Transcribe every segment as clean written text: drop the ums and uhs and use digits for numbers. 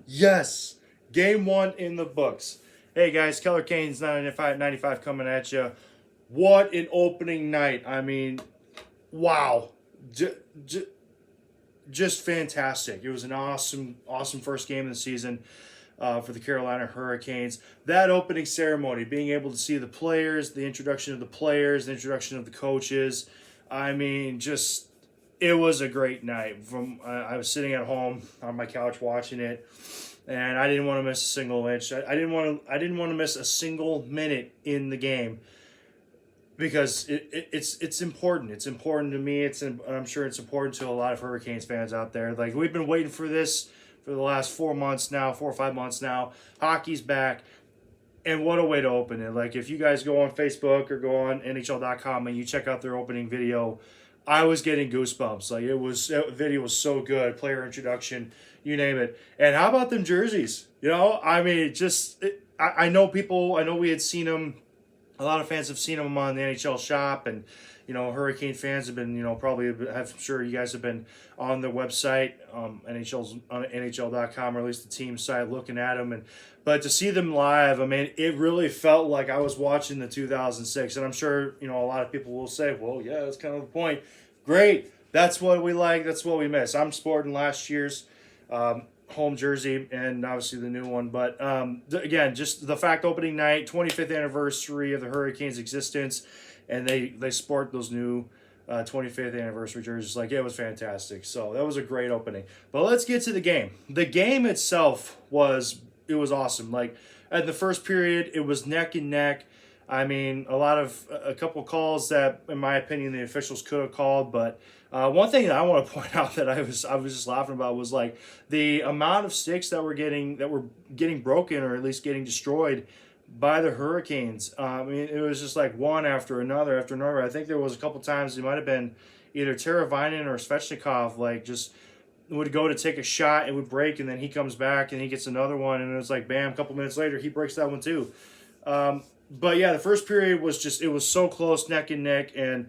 Yes. Game 1 in the books. Hey guys, Keller Canes 95 coming at you. What an opening night. I mean, wow. Just fantastic. It was an awesome first game of the season for the Carolina Hurricanes. That opening ceremony, being able to see the players, the introduction of the players, the introduction of the coaches. I mean, just it was a great night. I was sitting at home on my couch watching it, and I didn't want to miss a single inch. I didn't want to miss a single minute in the game because it's important. It's important to me. I'm sure it's important to a lot of Hurricanes fans out there. Like, we've been waiting for this for the last 4 or 5 months now. Hockey's back. And what a way to open it. Like, if you guys go on Facebook or go on NHL.com and you check out their opening video, I was getting goosebumps. Like, that video was so good. Player introduction, you name it. And how about them jerseys? You know, I mean, I know we had seen them. A lot of fans have seen them on the NHL shop, and Hurricane fans have been, I'm sure you guys have been on their website, NHL's on NHL.com, or at least the team site, looking at them. But to see them live, I mean, it really felt like I was watching the 2006. And I'm sure, a lot of people will say, well, yeah, that's kind of the point. Great. That's what we like. That's what we miss. I'm sporting last year's home jersey and obviously the new one. But again, just the fact opening night, 25th anniversary of the Hurricanes' existence, and they sport those new 25th anniversary jerseys. Like, it was fantastic. So that was a great opening. But let's get to the game. The game itself was awesome. Like, at the first period, it was neck and neck. I mean, a couple calls that, in my opinion, the officials could have called. But one thing that I want to point out that I was just laughing about was, like, the amount of sticks that were getting broken, or at least getting destroyed by the Hurricanes. I mean, it was just like one after another after another. I think there was a couple times it might have been either Teravainen or Svechnikov, like, just would go to take a shot, it would break, and then he comes back and he gets another one, and it was like, bam, a couple minutes later he breaks that one too. But yeah, the first period was it was so close, neck and neck. And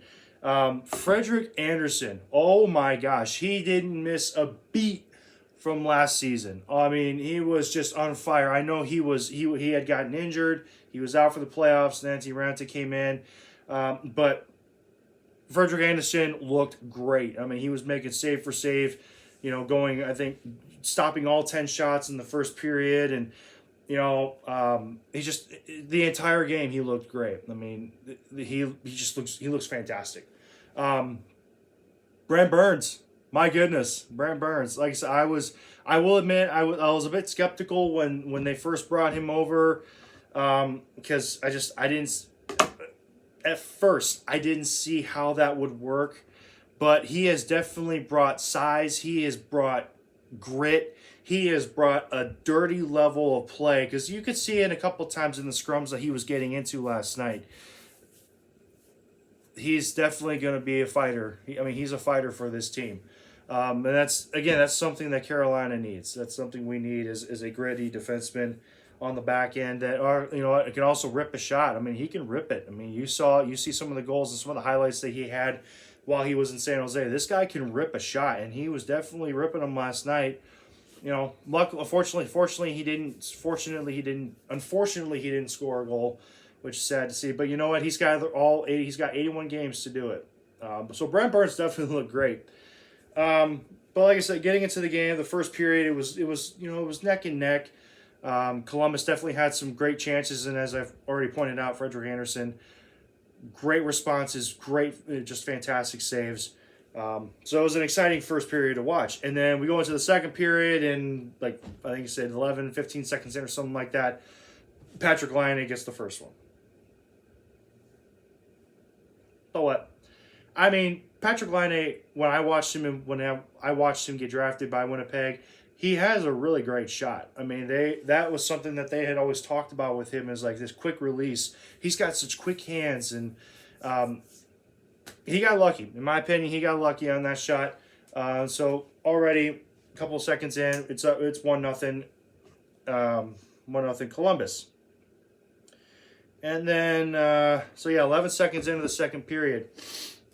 Frederick Anderson, oh my gosh, he didn't miss a beat from last season. I mean, he was just on fire. I know he had gotten injured. He was out for the playoffs. Nancy Ranta came in. But Frederick Anderson looked great. I mean, he was making save for save, going, I think, stopping all 10 shots in the first period. And he just, the entire game, he looked great. I mean, he looks fantastic. Bran Burns, my goodness, Bran Burns. Like I said, I will admit, I was a bit skeptical when they first brought him over, because at first I didn't see how that would work, but he has definitely brought size. He has brought grit. He has brought a dirty level of play, because you could see it a couple times in the scrums that he was getting into last night. He's definitely going to be a fighter. He's a fighter for this team. And that's something that Carolina needs. That's something we need is a gritty defenseman on the back end that it can also rip a shot. I mean, he can rip it. I mean, you see some of the goals and some of the highlights that he had while he was in San Jose. This guy can rip a shot, and he was definitely ripping them last night. Fortunately he didn't score a goal, which is sad to see. But you know what? He's got 81 games to do it. So Bran Burns definitely looked great. But like I said, getting into the game, the first period, it was neck and neck. Columbus definitely had some great chances, and as I've already pointed out, Frederick Anderson, great responses, just fantastic saves. So it was an exciting first period to watch. And then we go into the second period, and I think you said 11, 15 seconds in or something like that, Patrik Laine gets the first one. So what? I mean, Patrik Laine, when I watched him get drafted by Winnipeg, he has a really great shot. I mean, that was something that they had always talked about with him, is like this quick release. He's got such quick hands, and he got lucky. In my opinion, he got lucky on that shot. So already a couple of seconds in, it's 1-0, 1-0 Columbus. And then 11 seconds into the second period,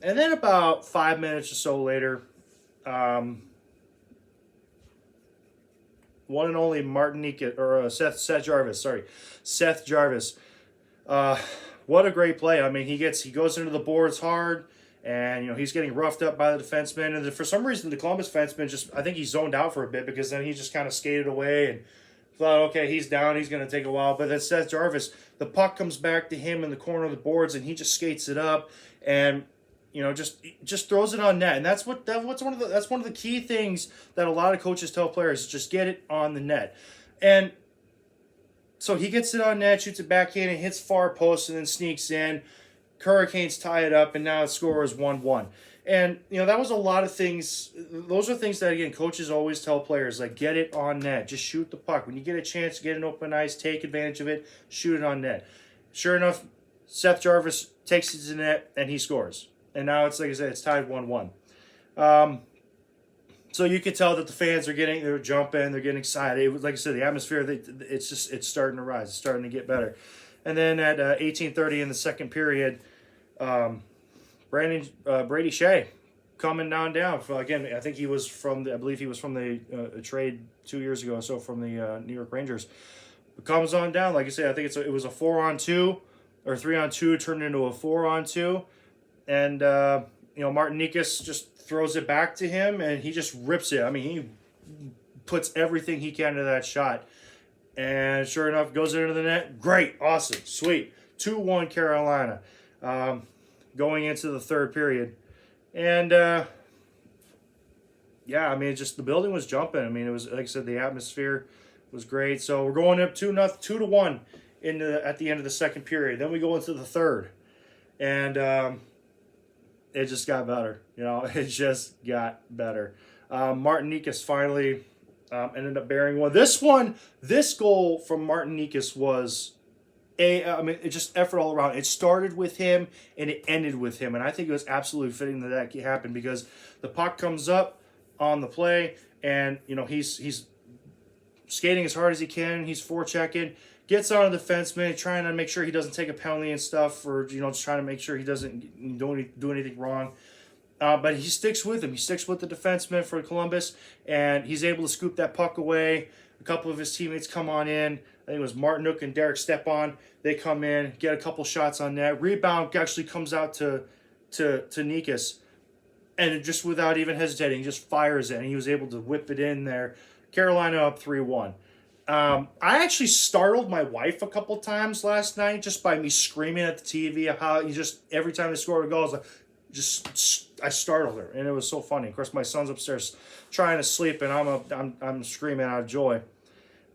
and then about 5 minutes or so later, one and only Martinique or Seth Jarvis. Sorry, Seth Jarvis. What a great play! I mean, he goes into the boards hard, and he's getting roughed up by the defenseman. And for some reason, the Columbus defenseman I think he zoned out for a bit because then he just kind of skated away and thought, okay, he's down, he's going to take a while. But then Seth Jarvis, the puck comes back to him in the corner of the boards, and he just skates it up and just throws it on net. And that's one of the key things that a lot of coaches tell players: just get it on the net. And so he gets it on net, shoots it backhand, and hits far post, and then sneaks in. Hurricanes tie it up, and now the score is 1-1. And, that was a lot of things. Those are things that, again, coaches always tell players, like, get it on net. Just shoot the puck. When you get a chance to get an open ice, take advantage of it, shoot it on net. Sure enough, Seth Jarvis takes it to the net, and he scores. And now it's, like I said, it's tied 1-1. So you could tell that the fans they're jumping, they're getting excited. It was, like I said, the atmosphere, it's starting to rise. It's starting to get better. And then at 18:30 in the second period, Brady Shea coming down. Again, I think I believe he was from the trade 2 years ago or so from the New York Rangers. Comes on down. Like I said, I think it was a 4-on-2 or 3-on-2 turned into a 4-on-2. And, Martinikas just throws it back to him, and he just rips it. I mean, he puts everything he can into that shot. And sure enough, goes into the net. Great. Awesome. Sweet. 2-1 Carolina going into the third period. And, the building was jumping. I mean, it was, like I said, the atmosphere was great. So we're going up 2-1 at the end of the second period. Then we go into the third. And it just got better. It just got better. Martinikas finally ended up bearing one. This goal from Martinikas was it just effort all around. It started with him and it ended with him. And I think it was absolutely fitting that happened because the puck comes up on the play and, he's skating as hard as he can. He's forechecking. Gets on a defenseman, trying to make sure he doesn't take a penalty and stuff, or just trying to make sure he doesn't do anything wrong. But he sticks with him. He sticks with the defenseman for Columbus, and he's able to scoop that puck away. A couple of his teammates come on in. I think it was Martinook and Derek Stepan. They come in, get a couple shots on net. Rebound actually comes out to Nikas, and just without even hesitating, just fires it, and he was able to whip it in there. Carolina up 3-1. I actually startled my wife a couple times last night just by me screaming at the TV how every time they scored a goal, I startled her, and it was so funny. Of course, my son's upstairs trying to sleep, and I'm screaming out of joy.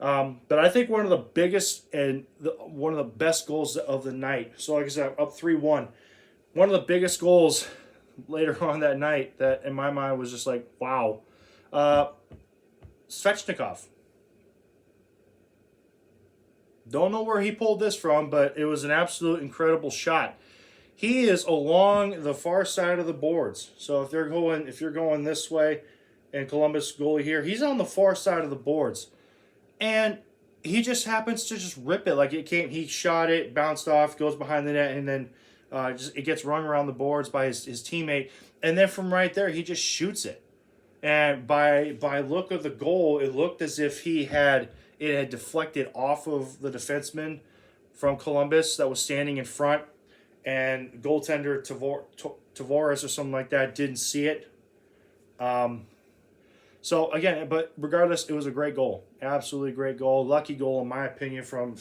But I think one of the biggest and one of the best goals of the night. So, like I said, up 3-1. One of the biggest goals later on that night that, in my mind, was just like, wow. Svechnikov. Don't know where he pulled this from, but it was an absolute incredible shot. He is along the far side of the boards. So if you're going this way, and Columbus goalie here, he's on the far side of the boards, and he just happens to just rip it like it came. He shot it, bounced off, goes behind the net, and then it gets rung around the boards by his teammate, and then from right there he just shoots it. And by look of the goal, it looked as if it had deflected off of the defenseman from Columbus that was standing in front, and goaltender Tavares or something like that didn't see it. So again, but regardless, it was a great goal, absolutely great goal, lucky goal in my opinion from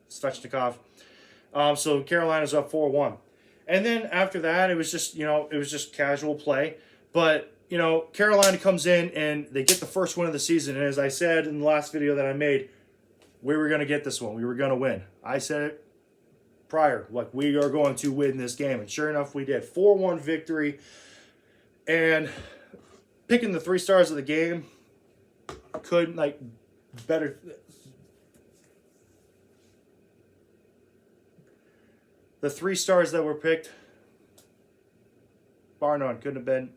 Svechnikov. So Carolina's up 4-1, and then after that, it was just casual play, but. Carolina comes in and they get the first win of the season. And as I said in the last video that I made, we were going to get this one. We were going to win. I said it prior, like we are going to win this game. And sure enough, we did. 4-1 victory. And picking the 3 stars of the game better. The 3 stars that were picked, bar none, could have been.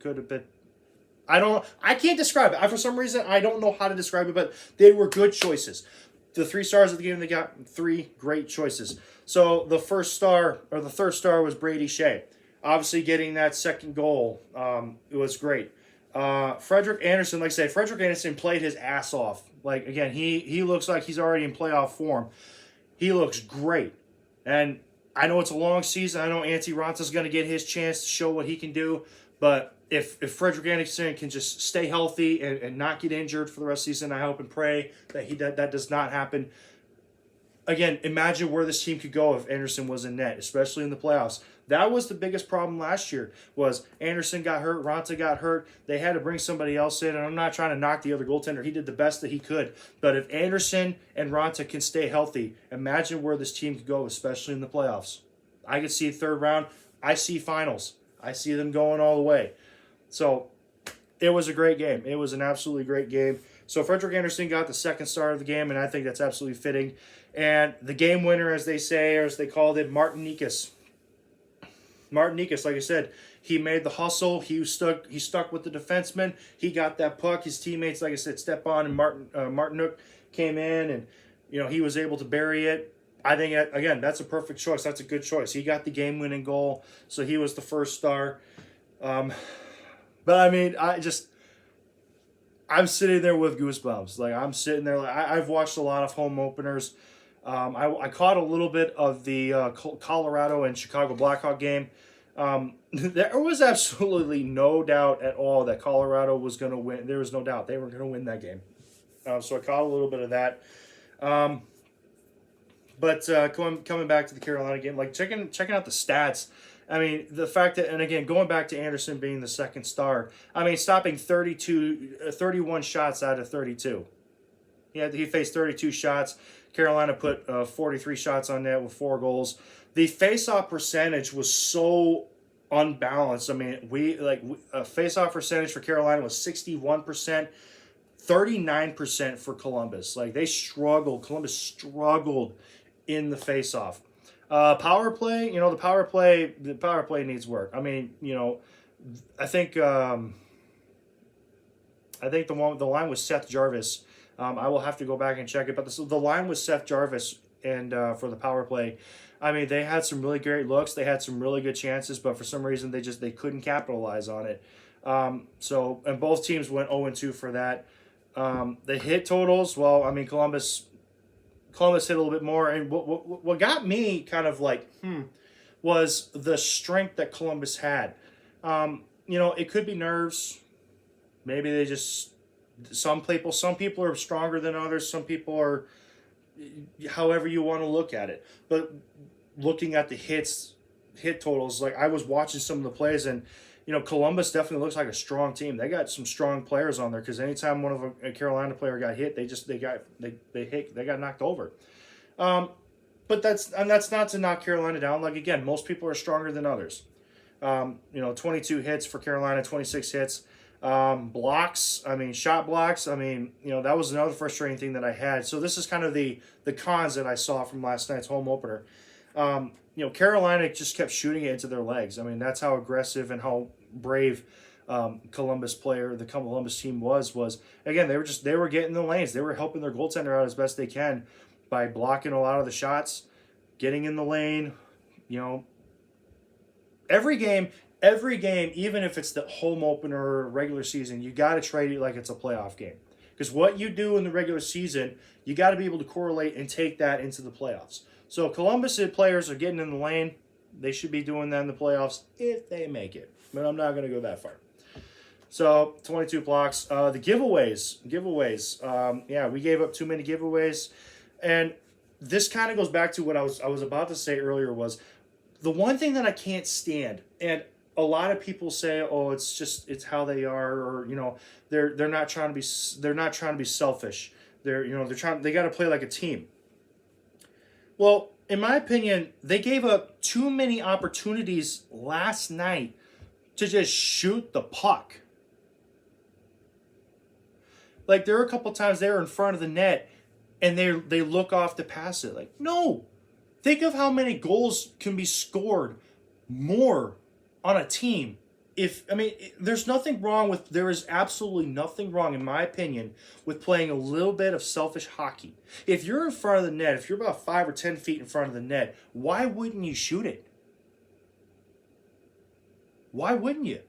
I can't describe it. For some reason, I don't know how to describe it, but they were good choices. The 3 stars of the game, they got 3 great choices. So the first star, or the third star, was Brady Shea. Obviously, getting that second goal, it was great. Frederick Anderson, like I say, Frederick Anderson played his ass off. Like, again, he looks like he's already in playoff form. He looks great. And I know it's a long season. I know Antti Ranta's going to get his chance to show what he can do. But if Frederick Anderson can just stay healthy and not get injured for the rest of the season, I hope and pray that does not happen. Again, imagine where this team could go if Anderson was in net, especially in the playoffs. That was the biggest problem last year, was Anderson got hurt, Ranta got hurt. They had to bring somebody else in, and I'm not trying to knock the other goaltender. He did the best that he could. But if Anderson and Ranta can stay healthy, imagine where this team could go, especially in the playoffs. I could see third round. I see finals. I see them going all the way. So it was a great game. It was an absolutely great game. So Frederick Anderson got the second star of the game, and I think that's absolutely fitting. And the game winner, as they say, or as they called it, Martin Nikas. Martin Nikas, like I said, he made the hustle. He stuck with the defenseman. He got that puck. His teammates, like I said, Stepan and Martinuk came in, and he was able to bury it. I think, again, that's a perfect choice. That's a good choice. He got the game-winning goal, so he was the first star. But, I mean, I'm sitting there with goosebumps. Like, I'm sitting there. Like, I've watched a lot of home openers. I caught a little bit of the Colorado and Chicago Blackhawk game. There was absolutely no doubt at all that Colorado was going to win. There was no doubt they were going to win that game. So I caught a little bit of that. But coming back to the Carolina game, like checking out the stats. I mean, the fact that, and again, going back to Anderson being the second star, I mean, stopping 31 shots out of 32. He faced 32 shots. Carolina put 43 shots on net with 4 goals. The face-off percentage was so unbalanced. I mean, face-off percentage for Carolina was 61%, 39% for Columbus. Like, they struggled. Columbus struggled in the face-off. Power play, the power play needs work. I mean, I think the line was Seth Jarvis. I will have to go back and check it, but the line was Seth Jarvis, and for the power play, I mean, they had some really great looks. They had some really good chances, but for some reason they couldn't capitalize on it. And both teams went 0-2 for that. The hit totals, well, I mean, Columbus hit a little bit more, and what got me kind of like was the strength that Columbus had. It could be nerves. Maybe they just. Some people are stronger than others. Some people are, however you want to look at it. But looking at the hit totals, like I was watching some of the plays, and Columbus definitely looks like a strong team. They got some strong players on there, because anytime one of a Carolina player got hit, they got knocked over. But that's not to knock Carolina down. Like, again, most people are stronger than others. 22 hits for Carolina, 26 hits. Blocks, shot blocks, that was another frustrating thing that I had. So this is kind of the cons that I saw from last night's home opener. Carolina just kept shooting it into their legs. I mean, that's how aggressive and how brave the Columbus team was. Again, they were getting the lanes. They were helping their goaltender out as best they can by blocking a lot of the shots, getting in the lane. Every game, even if it's the home opener or regular season, you got to treat it like it's a playoff game. Because what you do in the regular season, you got to be able to correlate and take that into the playoffs. So Columbus players are getting in the lane. They should be doing that in the playoffs if they make it. But I'm not going to go that far. So 22 blocks. The giveaways. We gave up too many giveaways. And this kind of goes back to what I was about to say earlier, was the one thing that I can't stand, and a lot of people say, "Oh, it's how they are," or they're not trying to be selfish. They got to play like a team. Well, in my opinion, they gave up too many opportunities last night to just shoot the puck. Like, there were a couple times they were in front of the net and they look off to pass it. Like, no. Think of how many goals can be scored more on a team. There is absolutely nothing wrong, in my opinion, with playing a little bit of selfish hockey. If you're in front of the net, if you're about 5 or 10 feet in front of the net, why wouldn't you shoot it? Why wouldn't you?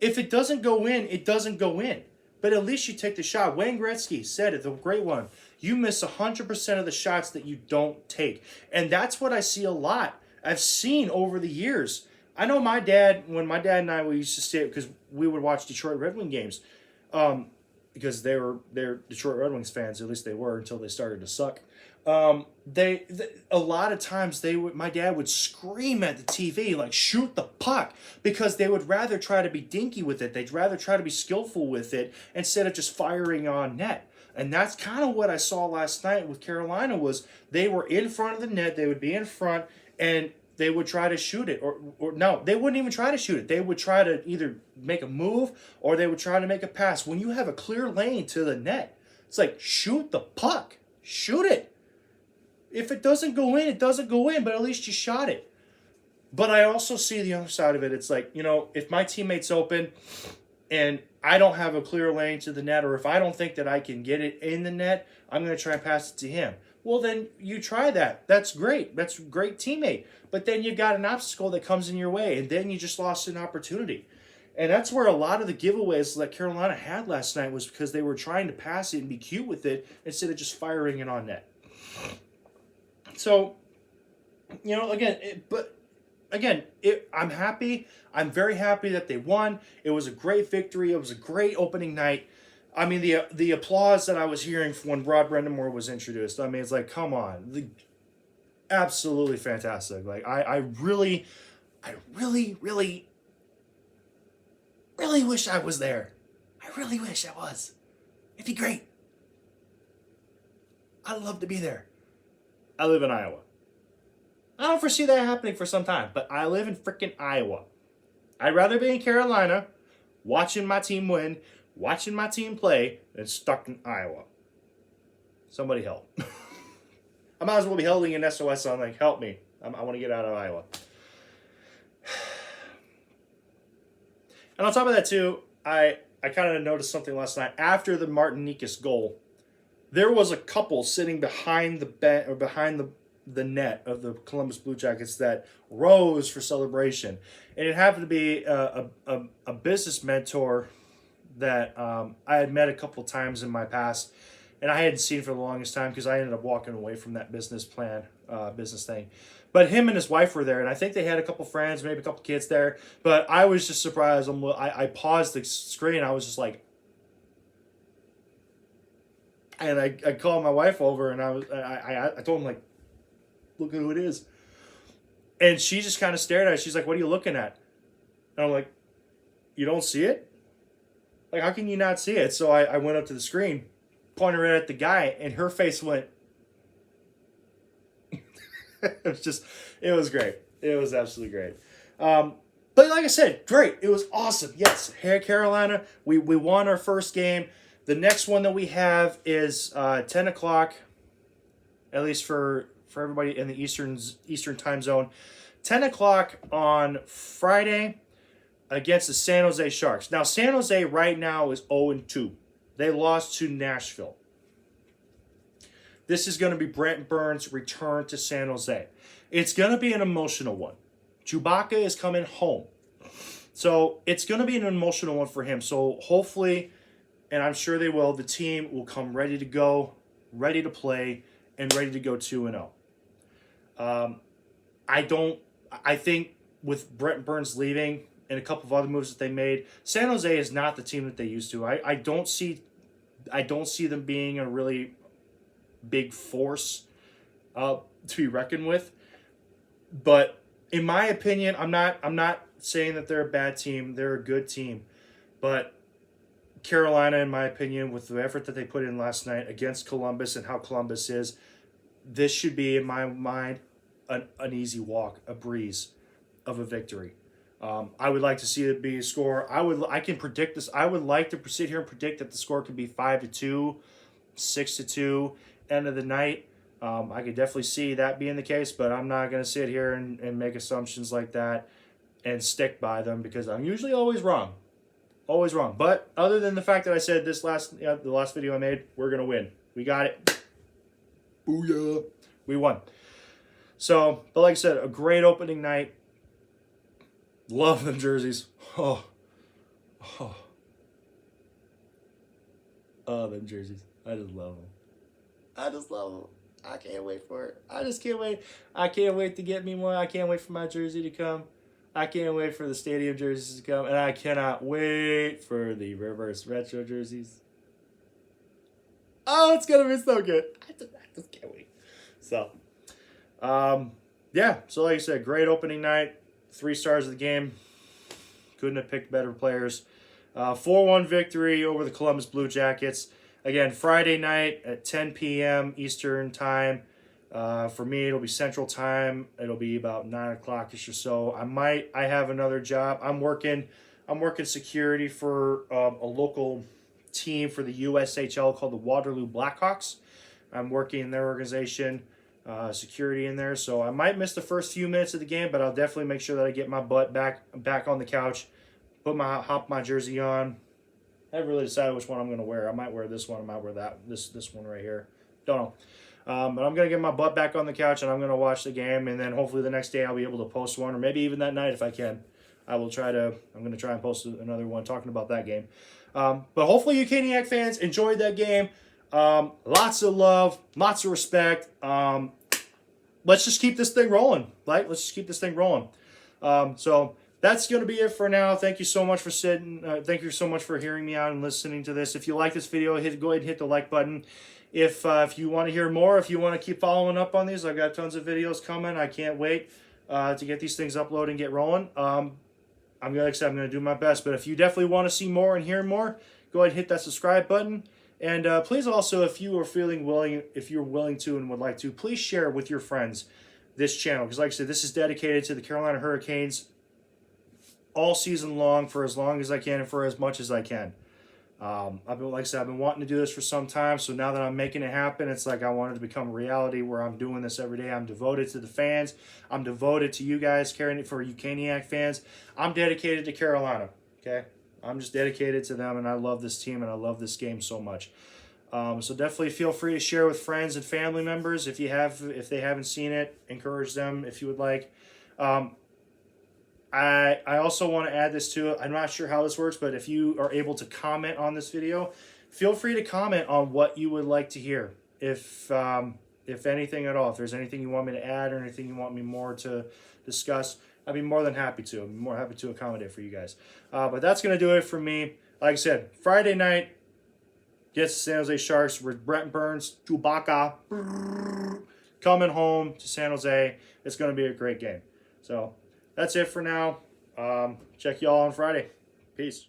if it doesn't go in, it doesn't go in. But at least you take the shot. Wayne Gretzky said it, the great one. You miss 100% of the shots that you don't take. And that's what I see a lot. I've seen over the years. I know my dad, when my dad and I, we used to stay, because we would watch Detroit Red Wing games. Because they're Detroit Red Wings fans, at least they were until they started to suck. They a lot of times my dad would scream at the TV like, shoot the puck, because they would rather try to be dinky with it. They'd rather try to be skillful with it instead of just firing on net. And that's kind of what I saw last night with Carolina. Was they were in front of the net, they would be in front, and they would try to shoot it, or no, they wouldn't even try to shoot it. They would try to either make a move or they would try to make a pass. When you have a clear lane to the net, it's like, shoot the puck, shoot it. If it doesn't go in, it doesn't go in, but at least you shot it. But I also see the other side of it. It's like, if my teammate's open and I don't have a clear lane to the net, or if I don't think that I can get it in the net, I'm going to try and pass it to him. Well, then you try that. That's great. That's a great teammate. But then you've got an obstacle that comes in your way, and then you just lost an opportunity. And that's where a lot of the giveaways that Carolina had last night was because they were trying to pass it and be cute with it instead of just firing it on net. So, I'm happy. I'm very happy that they won. It was a great victory. It was a great opening night. I mean, the applause that I was hearing when Rod Brind'Amour was introduced, I mean, it's like, come on. Absolutely fantastic. Like, I really wish I was there. I really wish I was. It'd be great. I'd love to be there. I live in Iowa. I don't foresee that happening for some time, but I live in freaking Iowa. I'd rather be in Carolina, watching my team win, watching my team play, than stuck in Iowa. Somebody help. I might as well be holding an SOS on, like, help me. I want to get out of Iowa. And on top of that, too, I kind of noticed something last night. After the Martinikas goal, there was a couple sitting behind the net of the Columbus Blue Jackets that rose for celebration. And it happened to be a business mentor that I had met a couple times in my past, and I hadn't seen for the longest time because I ended up walking away from that business thing. But him and his wife were there, and I think they had a couple friends, maybe a couple kids there. But I was just surprised. I paused the screen. I was just like, and I called my wife over, and I told him, like, look at who it is. And she just kind of stared at it. She's like, what are you looking at? And I'm like, you don't see it? Like, how can you not see it? So I went up to the screen, pointed right at the guy, and her face went. It was great. It was absolutely great. But like I said, great. It was awesome. Yes, Carolina, we won our first game. The next one that we have is 10 o'clock, at least for everybody in the Eastern time zone. 10 o'clock on Friday against the San Jose Sharks. Now, San Jose right now is 0-2. They lost to Nashville. This is going to be Bran Burns' return to San Jose. It's going to be an emotional one. Chewbacca is coming home. So it's going to be an emotional one for him. So hopefully, and I'm sure they will, the team will come ready to go, ready to play, and ready to go 2-0. I think with Brent Burns leaving and a couple of other moves that they made, San Jose is not the team that they used to. I don't see them being a really big force to be reckoned with. But in my opinion, I'm not saying that they're a bad team. They're a good team. But Carolina, in my opinion, with the effort that they put in last night against Columbus and how Columbus is, this should be, in my mind, an easy walk, a breeze of a victory. I would like to see it be a score. I can predict this. I would like to sit here and predict that the score could be 5-2, 6-2, end of the night. I could definitely see that being the case, but I'm not going to sit here and make assumptions like that and stick by them because I'm usually always wrong. Always wrong. But other than the fact that I said the last video I made, we're going to win. We got it. Booyah. We won. So, but like I said, a great opening night. Love them jerseys. Oh, Oh, oh, them jerseys. I just love them. I just love them. I can't wait for it. I just can't wait. I can't wait to get me one. I can't wait for my jersey to come. I can't wait for the stadium jerseys to come. And I cannot wait for the reverse retro jerseys. Oh, it's going to be so good. I just can't wait. So, yeah. So, like I said, great opening night. 3 stars of the game. Couldn't have picked better players. 4-1 victory over the Columbus Blue Jackets. Again, Friday night at 10 p.m. Eastern time. For me, it'll be Central Time. It'll be about 9 o'clock-ish or so. I have another job. I'm working security for a local team for the USHL called the Waterloo Blackhawks. I'm working in their organization, security in there. So I might miss the first few minutes of the game, but I'll definitely make sure that I get my butt back on the couch, hop my jersey on. I haven't really decided which one I'm going to wear. I might wear this one. I might wear this one right here. Don't know. But I'm going to get my butt back on the couch, and I'm going to watch the game, and then hopefully the next day I'll be able to post one, or maybe even that night if I can. I'm going to try and post another one talking about that game. But hopefully you Caniac fans enjoyed that game. Lots of love, lots of respect. Let's just keep this thing rolling. Let's just keep this thing rolling. So that's going to be it for now. Thank you so much for thank you so much for hearing me out and listening to this. If you like this video, go ahead and hit the like button. If you want to hear more, if you want to keep following up on these, I've got tons of videos coming. I can't wait to get these things uploaded and get rolling. I'm going to do my best. But if you definitely want to see more and hear more, go ahead and hit that subscribe button. And please also, if you're willing to and would like to, please share with your friends this channel. Because like I said, this is dedicated to the Carolina Hurricanes all season long, for as long as I can and for as much as I can. I've been wanting to do this for some time, so now that I'm making it happen, it's like I want it to become a reality where I'm doing this every day. I'm devoted to the fans. I'm devoted to you guys, caring for you Caniac fans. I'm dedicated to Carolina, okay? I'm just dedicated to them, and I love this team, and I love this game so much. So definitely feel free to share with friends and family members if they haven't seen it. Encourage them if you would like. I also want to add this too. I'm not sure how this works, but if you are able to comment on this video, feel free to comment on what you would like to hear. If anything at all, if there's anything you want me to add or anything you want me more to discuss, I'd be more than happy to. I'm more happy to accommodate for you guys. But that's going to do it for me. Like I said, Friday night, gets the San Jose Sharks with Bran Burns, Chewbacca, coming home to San Jose. It's going to be a great game. So that's it for now. Check y'all on Friday. Peace.